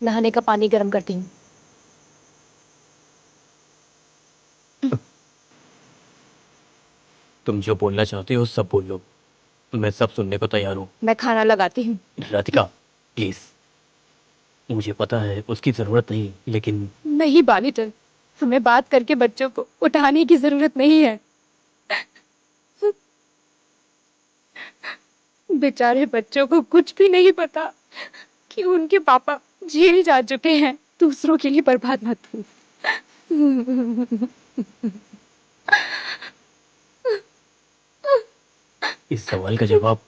नहाने का पानी गर्म करती हूँ। तुम जो बोलना चाहते हो सब बोल लो, मैं सब सुनने को तैयार हूँ। मैं खाना लगाती हूँ। राधिका प्लीज, मुझे पता है उसकी जरूरत नहीं, लेकिन नहीं बालीटन, हमें बात करके बच्चों को उठाने की जरूरत नहीं है। बेचारे बच्चों को कुछ भी नहीं पता कि उनके पापा जेल जा चुके हैं। दूसरों के लिए बर्बाद मत हो। इस सवाल का जवाब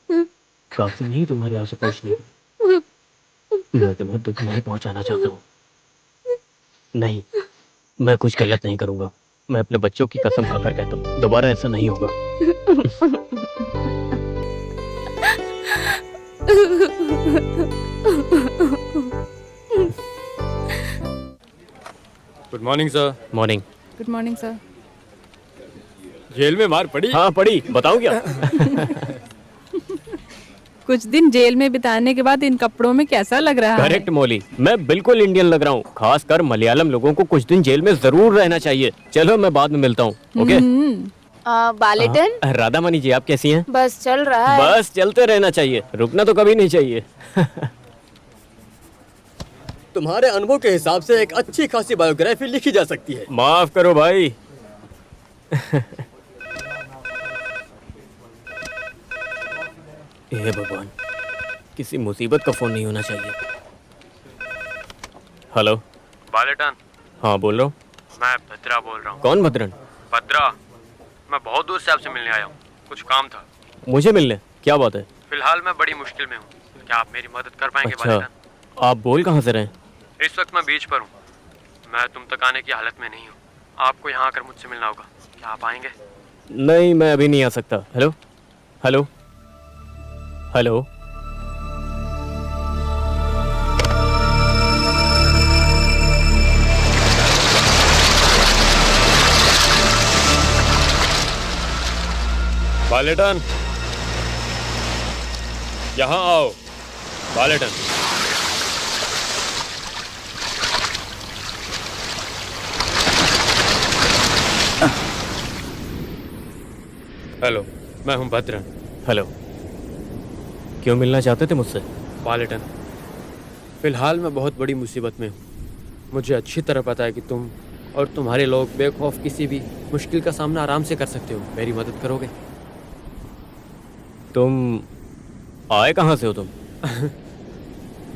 काफी नहीं तुम्हारे आपसे पूछने की। मैं तुम्हें दुख नहीं पहुंचाना चाहता हूँ। नहीं, मैं कुछ गलत नहीं करूंगा। मैं अपने बच्चों की कसम खाकर कहता हूँ दोबारा ऐसा नहीं होगा। Good morning sir. Morning. Good morning sir. Jail में मार पड़ी? हाँ पड़ी, बताऊं क्या? कुछ दिन जेल में बिताने के बाद इन कपड़ों में कैसा लग रहा है? करेक्ट मौली, मैं बिल्कुल इंडियन लग रहा हूँ। खासकर मलयालम लोगों को कुछ दिन जेल में जरूर रहना चाहिए। चलो मैं बाद में मिलता हूँ। ओके बालीटन, राधा मनी जी, आप कैसी हैं? बस चल रहा है। बस चलते रहना चाहिए, रुकना तो कभी नहीं चाहिए। तुम्हारे अनुभव के हिसाब से एक अच्छी खासी बायोग्राफी लिखी जा सकती है। माफ करो भाई। हे भगवान, किसी मुसीबत का फोन नहीं होना चाहिए। हेलो बालेटन, हाँ बोल रहा हूँ। मैं भद्रा बोल रहा हूँ। कौन भद्रन? भद्रा, मैं बहुत दूर से आपसे मिलने आया हूँ। कुछ काम था। मुझे मिलने? क्या बात है? फिलहाल मैं बड़ी मुश्किल में हूँ। क्या आप मेरी मदद कर पाएंगे अच्छा, बालेटन? आप बोल कहाँ से रहे? इस वक्त मैं बीच पर हूँ। मैं तुम तक आने की हालत में नहीं हूँ। आपको यहाँ आकर मुझसे मिलना होगा। क्या आप आएंगे? नहीं, मैं अभी नहीं आ सकता। Hello hello hello. बालेटन, यहाँ आओ। बालेटन, हेलो, मैं हूँ भद्रन। हेलो, क्यों मिलना चाहते थे मुझसे? बालेटन, फिलहाल मैं बहुत बड़ी मुसीबत में हूँ। मुझे अच्छी तरह पता है कि तुम और तुम्हारे लोग बेखौफ किसी भी मुश्किल का सामना आराम से कर सकते हो। मेरी मदद करोगे? तुम आए कहाँ से हो तुम?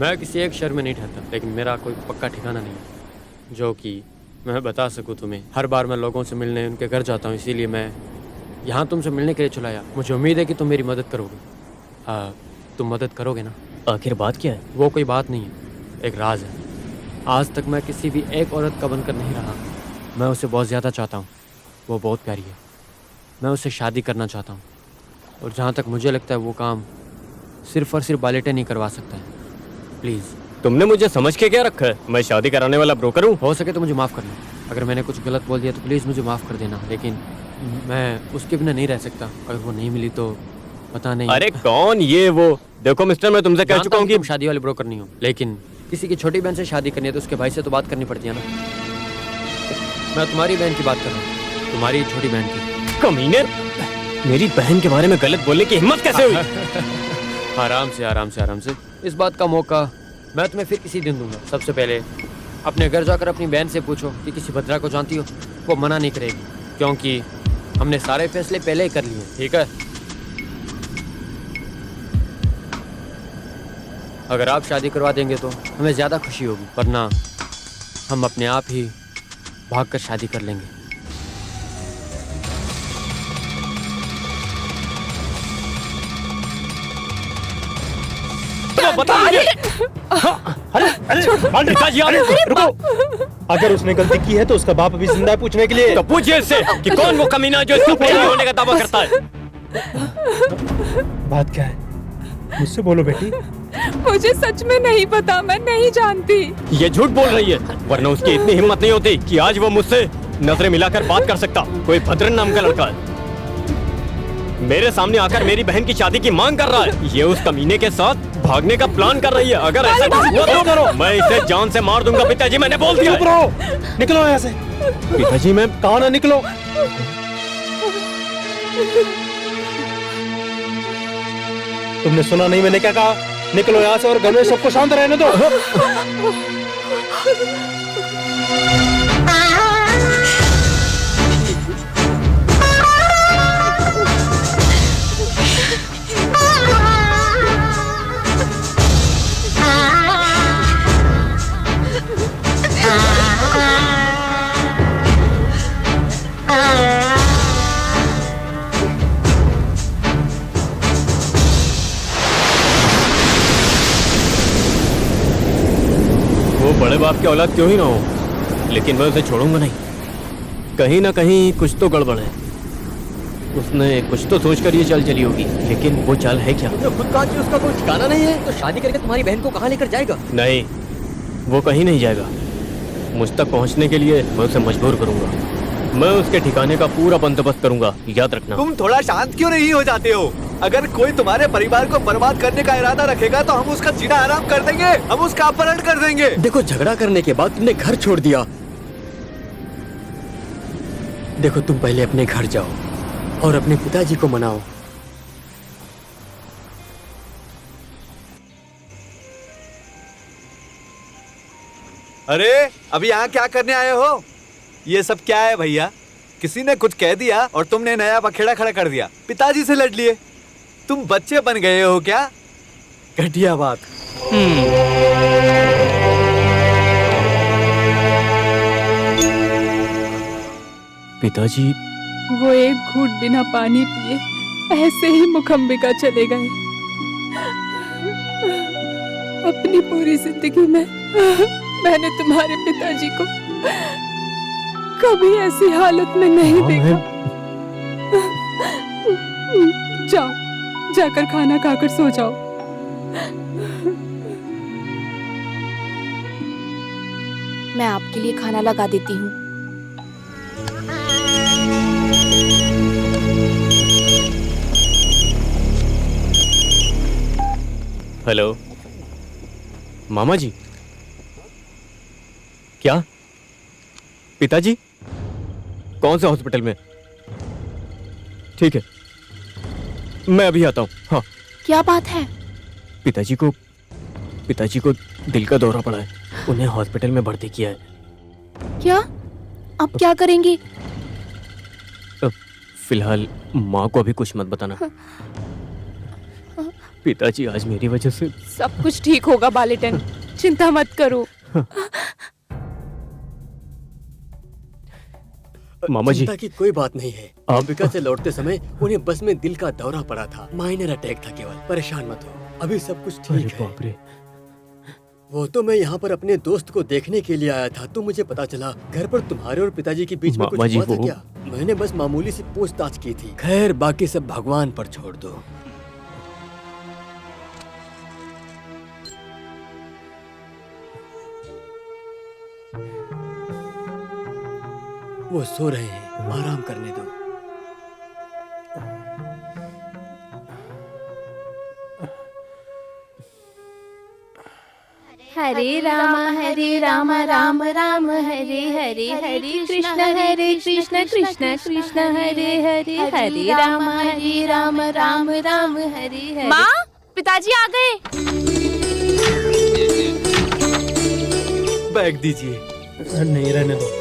मैं किसी एक शहर में नहीं ठहरता, लेकिन मेरा कोई पक्का ठिकाना नहीं है जो कि मैं बता सकूं तुम्हें। हर बार मैं लोगों से मिलने उनके घर जाता हूं, इसीलिए मैं यहाँ तुमसे मिलने के लिए चला आया। मुझे उम्मीद है कि तुम मेरी मदद करोगे। हाँ, तुम मदद करोगे ना? आखिर बात क्या है? वो कोई बात नहीं है, एक राज है। आज तक मैं किसी भी एक औरत का बनकर नहीं रहा। मैं उसे बहुत ज़्यादा चाहता हूँ। वो बहुत प्यारी है। मैं उससे शादी करना चाहता हूँ, और जहाँ तक मुझे लगता है वो काम सिर्फ और सिर्फ बालेटन ही करवा सकता है। प्लीज़। तुमने मुझे समझ के क्या रखा है? मैं शादी कराने वाला ब्रोकर हूँ? हो सके तो मुझे माफ़ करना। अगर मैंने कुछ गलत बोल दिया तो प्लीज़ मुझे माफ़ कर देना, लेकिन मैं उसके बिना नहीं रह सकता। अगर वो नहीं मिली तो पता नहीं। अरे कौन ये वो? देखो मिस्टर, मैं तुमसे कह चुका हूँ कि तुम शादी वाले ब्रोकर नहीं हो, लेकिन किसी की छोटी बहन से शादी करनी है तो उसके भाई से तो बात करनी पड़ती है ना। मैं तुम्हारी बहन की बात कर रहा हूँ, तुम्हारी छोटी बहन की। कमीने, मेरी बहन के बारे में गलत बोलने की हिम्मत कैसे हुई? आराम से आराम से आराम से। इस बात का मौका मैं तुम्हें फिर किसी दिन दूंगा। सबसे पहले अपने घर जाकर अपनी बहन से पूछो कि किसी भद्रा को जानती हो। वो मना नहीं करेगी, क्योंकि हमने सारे फैसले पहले ही कर लिए। ठीक है? अगर आप शादी करवा देंगे तो हमें ज़्यादा खुशी होगी, वरना हम अपने आप ही भागकर शादी कर लेंगे। बता मुझे। पिताजी, रुको। अगर उसने गलती की है तो उसका बाप अभी जिंदा है पूछने के लिए। तो पूछिए इससे कि कौन वो कमीना जो इसका प्रेमी होने का दावा करता है। बात क्या है? मुझसे बोलो बेटी। मुझे सच में नहीं पता, मैं नहीं जानती। ये झूठ बोल रही है, वरना उसकी इतनी हिम्मत नहीं होती कि आज वो मुझसे नजरें मिलाकर बात कर सकता। कोई भद्रन नाम का लड़का है। मेरे सामने आकर मेरी बहन की शादी की मांग कर रहा है। ये उस कमीने के साथ भागने का प्लान कर रही है। अगर ऐसा कुछ हुआ तो करो, मैं इसे जान से मार दूंगा। पिताजी मैंने बोल दिया। चुप रहो, निकलो यहाँ से। पिताजी मैं कहा ना निकलो। तुमने सुना नहीं मैंने क्या कहा? निकलो यहाँ से और घर में सबको शांत रहने दो। बड़े बाप की औलाद क्यों ही ना हो, लेकिन मैं उसे छोड़ूंगा नहीं। कहीं ना कहीं कुछ तो गड़बड़ है। उसने कुछ तो सोच कर ये चाल चली होगी, लेकिन वो चाल है क्या? तो खुद कहा कि उसका कोई ठिकाना नहीं है, तो शादी करके तुम्हारी बहन को कहाँ लेकर जाएगा? नहीं, वो कहीं नहीं जाएगा। मुझ तक पहुंचने के लिए मैं उसे मजबूर करूंगा। मैं उसके ठिकाने का पूरा बंदोबस्त करूंगा, याद रखना। तुम थोड़ा शांत क्यों नहीं हो जाते हो? अगर कोई तुम्हारे परिवार को बर्बाद करने का इरादा रखेगा तो हम उसका जीना आराम कर देंगे, हम उसका अपहरण कर देंगे। देखो, झगड़ा करने के बाद तुमने घर छोड़ दिया। देखो, तुम पहले अपने घर जाओ और अपने पिताजी को मनाओ। अरे अभी यहाँ क्या करने आए हो? ये सब क्या है भैया? किसी ने कुछ कह दिया और तुमने नया बखेड़ा खड़ा कर दिया, पिताजी से लड़ लिए। तुम बच्चे बन गए हो क्या? घटिया बात। पिताजी वो एक घूंट बिना पानी पिए ऐसे ही मुखम्बिका चले गए। अपनी पूरी जिंदगी में मैंने तुम्हारे पिताजी को कभी ऐसी हालत में नहीं देखा। जाओ, जाकर खाना खाकर सो जाओ। मैं आपके लिए खाना लगा देती हूँ। हेलो मामा जी। क्या? पिताजी कौन से हॉस्पिटल में? ठीक है, मैं अभी आता हूँ। हाँ। क्या बात है? पिताजी को दिल का दौरा पड़ा है, उन्हें हॉस्पिटल में भर्ती किया है। क्या? अब क्या करेंगे? फिलहाल माँ को अभी कुछ मत बताना। पिताजी आज मेरी वजह से। सब कुछ ठीक होगा बालेटन, चिंता मत करो। मामा जी, चिंता की कोई बात नहीं है। अमेरिका से लौटते समय उन्हें बस में दिल का दौरा पड़ा था, माइनर अटैक था केवल। परेशान मत हो, अभी सब कुछ ठीक है। बाप रे। वो तो मैं यहाँ पर अपने दोस्त को देखने के लिए आया था, तो मुझे पता चला घर पर तुम्हारे और पिताजी के बीच में कुछ हुआ था क्या? मैंने बस मामूली सी पूछताछ की थी। खैर, बाकी सब भगवान पर छोड़ दो। वो सो रहे हैं, आराम करने दो। हरे राम राम राम हरे हरे, हरे कृष्ण कृष्ण कृष्ण हरे हरे, हरे राम राम राम हरे हरे। माँ, पिताजी आ गए। बैग दीजिए। नहीं, रहने दो।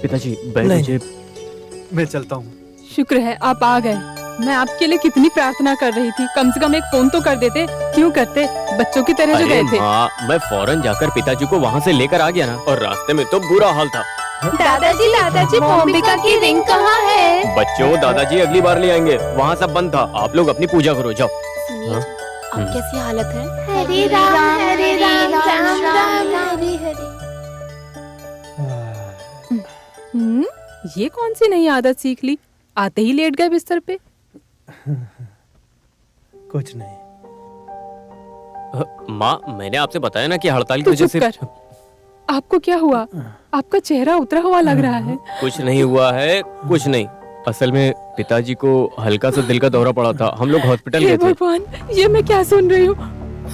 पिताजी बैग मुझे। मैं चलता हूँ। शुक्र है आप आ गए। मैं आपके लिए कितनी प्रार्थना कर रही थी, कम से कम एक फोन तो कर देते। क्यों करते, बच्चों की तरह जो गए थे। मैं फौरन जाकर पिताजी को वहाँ से लेकर आ गया ना, और रास्ते में तो बुरा हाल था। दादाजी मोम्बिका की रिंग कहाँ है? बच्चों, दादाजी अगली बार ले आएंगे, वहाँ सब बंद था। आप लोग अपनी पूजा करो, जाओ। सुनिए, अब कैसी हालत है? हरे राम राम राम हरे हरे। ये कौन सी नई आदत सीख ली, आते ही लेट गए बिस्तर पे। कुछ नहीं। माँ, मैंने आपसे बताया ना कि हड़ताल की तो वजह चुप से। कर। आपको क्या हुआ? आपका चेहरा उतरा हुआ लग रहा है। कुछ नहीं हुआ है, कुछ नहीं। असल में पिताजी को हल्का सा दिल का दौरा पड़ा था, हम लोग हॉस्पिटल हे गए थे। भगवान, ये मैं क्या सुन रही हूँ?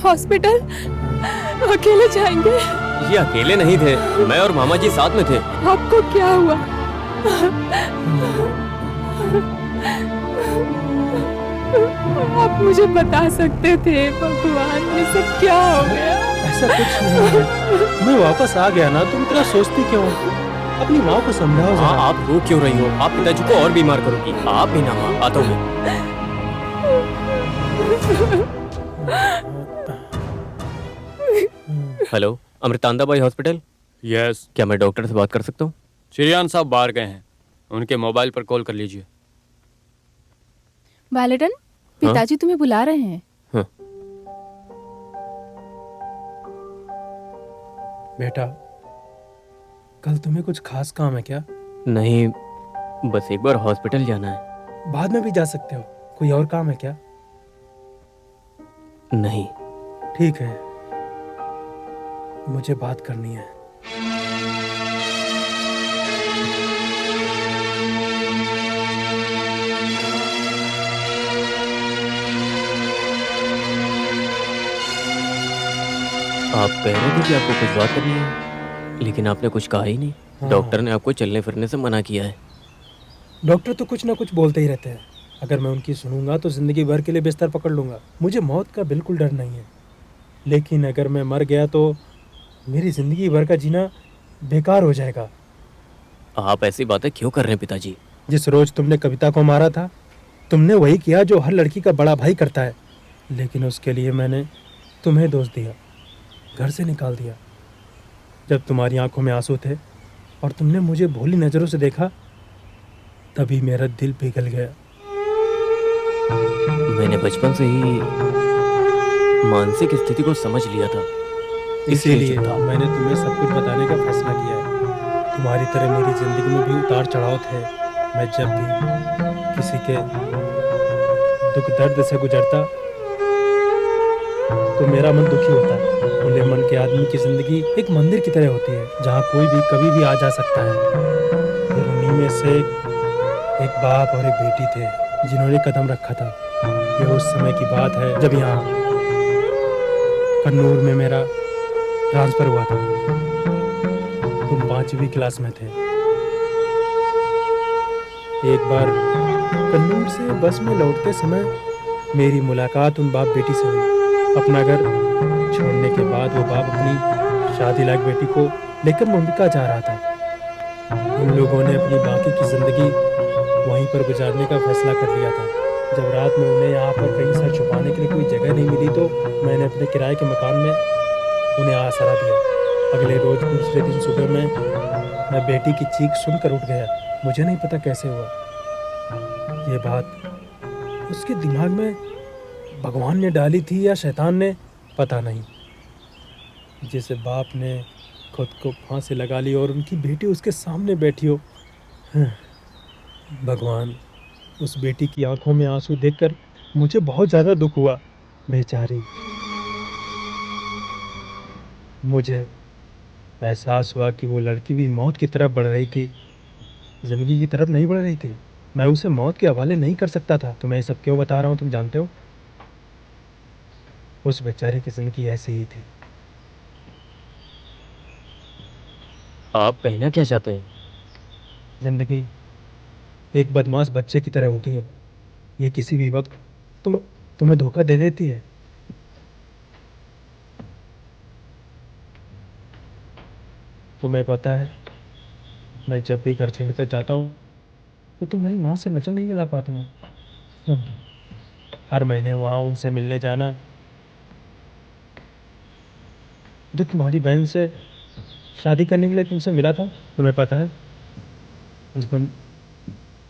हॉस्पिटल अकेले जाएंगे? ये अकेले नहीं थे, मैं और मामा जी साथ में थे। आपको क्या हुआ? आप मुझे बता सकते थे भगवान, ये सब क्या हो गया? ऐसा कुछ नहीं है, मैं वापस आ गया ना, तुम इतना सोचती क्यों? अपनी माँ को समझाओ हाँ, जरा। आप रो क्यों रही हो? आप पिताजी को और बीमार करोगी। आप भी ना माँ, आता हूँ मैं। Hello, Amritanda Bai hospital. Yes. क्या मैं डॉक्टर से बात कर सकता हूँ? श्रेयान साहब बाहर गए हैं, उनके मोबाइल पर कॉल कर लीजिए। बालेटन, पिताजी तुम्हें बुला रहे हैं। बेटा, कल तुम्हें कुछ खास काम है क्या? नहीं, बस एक बार हॉस्पिटल जाना है। बाद में भी जा सकते हो। कोई और काम है क्या? नहीं। ठीक है, मुझे बात करनी है। आप कह रहे थे कि आपको कुछ बात करनी है, लेकिन आपने कुछ कहा ही नहीं। हाँ। डॉक्टर ने आपको चलने फिरने से मना किया है। डॉक्टर तो कुछ ना कुछ बोलते ही रहते हैं। अगर मैं उनकी सुनूंगा तो जिंदगी भर के लिए बिस्तर पकड़ लूंगा। मुझे मौत का बिल्कुल डर नहीं है, लेकिन अगर मैं मर गया तो मेरी जिंदगी भर का जीना बेकार हो जाएगा। आप ऐसी बातें क्यों कर रहे हैं पिताजी? जिस रोज तुमने कविता को मारा था, तुमने वही किया जो हर लड़की का बड़ा भाई करता है। लेकिन उसके लिए मैंने तुम्हें दोष दिया, घर से निकाल दिया। जब तुम्हारी आंखों में आंसू थे और तुमने मुझे भोली नज़रों से देखा, तभी मेरा दिल पिघल गया। मैंने बचपन से ही मानसिक स्थिति को समझ लिया था, इसीलिए चुप था। मैंने तुम्हें सब कुछ बताने का फैसला किया है। तुम्हारी तरह मेरी जिंदगी में भी उतार चढ़ाव थे। मैं जब भी किसी के दुख दर्द से गुजरता तो मेरा मन दुखी होता। खुले मन के आदमी की जिंदगी एक मंदिर की तरह होती है, जहाँ कोई भी कभी भी आ जा सकता है। फिर उन्हीं में से एक बाप और एक बेटी थे जिन्होंने कदम रखा था। ये उस समय की बात है जब यहाँ कन्नूर में मेरा ट्रांसफर हुआ था। तुम 5वीं क्लास में थे। एक बार कन्नूर से बस में लौटते समय मेरी मुलाकात उन बाप बेटी से हुई। अपना घर छोड़ने के बाद वो बाप अपनी शादी लायक बेटी को लेकर मुंबई जा रहा था। उन लोगों ने अपनी बाकी की जिंदगी वहीं पर गुजारने का फैसला कर लिया था। जब रात में उन्हें यहाँ पर कहीं सर छुपाने के लिए कोई जगह नहीं मिली तो मैंने अपने किराए के मकान में उन्हें आसरा दिया। अगले रोज दूसरे दिन सुबह में मैं बेटी की चीख सुनकर उठ गया। मुझे नहीं पता कैसे हुआ। ये बात उसके दिमाग में भगवान ने डाली थी या शैतान ने, पता नहीं। जैसे बाप ने खुद को फांसी लगा ली और उनकी बेटी उसके सामने बैठी हो। भगवान, उस बेटी की आंखों में आंसू देखकर मुझे बहुत ज़्यादा दुख हुआ। बेचारी। मुझे एहसास हुआ कि वो लड़की भी मौत की तरफ बढ़ रही थी, जिंदगी की तरफ नहीं बढ़ रही थी। मैं उसे मौत के हवाले नहीं कर सकता था। तुम्हें सब क्यों बता रहा हूँ, तुम जानते हो? उस बेचारे की जिंदगी ऐसी ही थी। आप कहना क्या चाहते हैं? जिंदगी एक बदमाश बच्चे की तरह होती है। ये किसी भी वक्त तुम्हें धोखा दे देती है। तुम्हें पता है, मैं जब भी घर छोड़कर जाता हूँ तो तुम्हारी माँ से वचन नहीं मिला पाता हूँ। हर महीने वहाँ उनसे मिलने जाना, जो तुम्हारी बहन से शादी करने के लिए तुमसे मिला था। तुम्हें पता है, उस दिन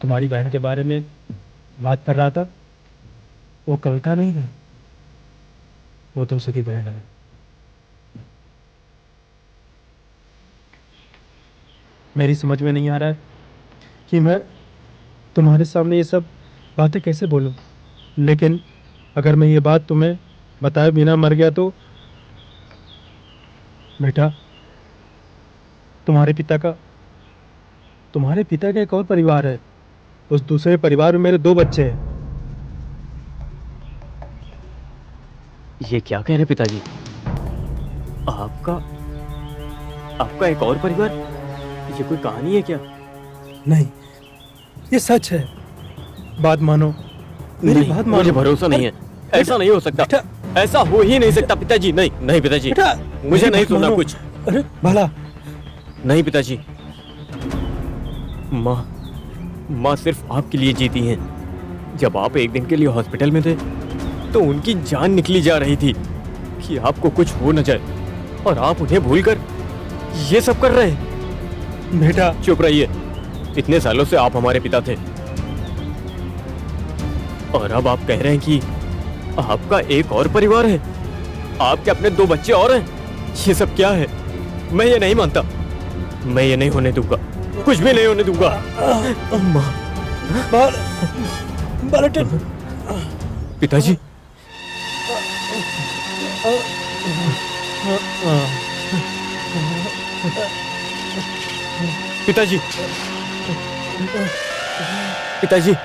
तुम्हारी बहन के बारे में बात कर रहा था। वो कविता नहीं है, वो तो उसकी बहन है। मेरी समझ में नहीं आ रहा है कि मैं तुम्हारे सामने ये सब बातें कैसे बोलूं। लेकिन अगर मैं ये बात तुम्हें बताए बिना मर गया तो बेटा, तुम्हारे पिता का एक और परिवार है। उस दूसरे परिवार में मेरे 2 बच्चे हैं। ये क्या कह रहे पिताजी? आपका एक और परिवार? ये कोई कहानी है क्या? नहीं, ये सच है। बात मानो, मेरी नहीं, बात मानो। मुझे भरोसा नहीं है। ऐसा नहीं हो सकता। बेटा, ऐसा हो ही नहीं सकता पिताजी। नहीं नहीं पिताजी, बेटा, मुझे मेरी नहीं बात सुनना मानो। कुछ। अरे बाला, नहीं पिताजी, माँ सिर्फ आपके लिए जीती हैं। जब आप एक दिन के लिए हॉस्पिटल में थे तो उनकी जान निकली जा रही थी कि आपको कुछ हो न जाए, और आप उन्हें भूलकर ये सब कर रहे हैं। बेटा चुप रहिए। इतने सालों से आप हमारे पिता थे, और अब आप कह रहे हैं कि आपका एक और परिवार है, आपके अपने 2 बच्चे और हैं। ये सब क्या है? मैं ये नहीं मानता। मैं ये नहीं होने दूंगा, कुछ भी नहीं होने दूंगा। बालाटन, पिताजी, पिताजी, पिताजी।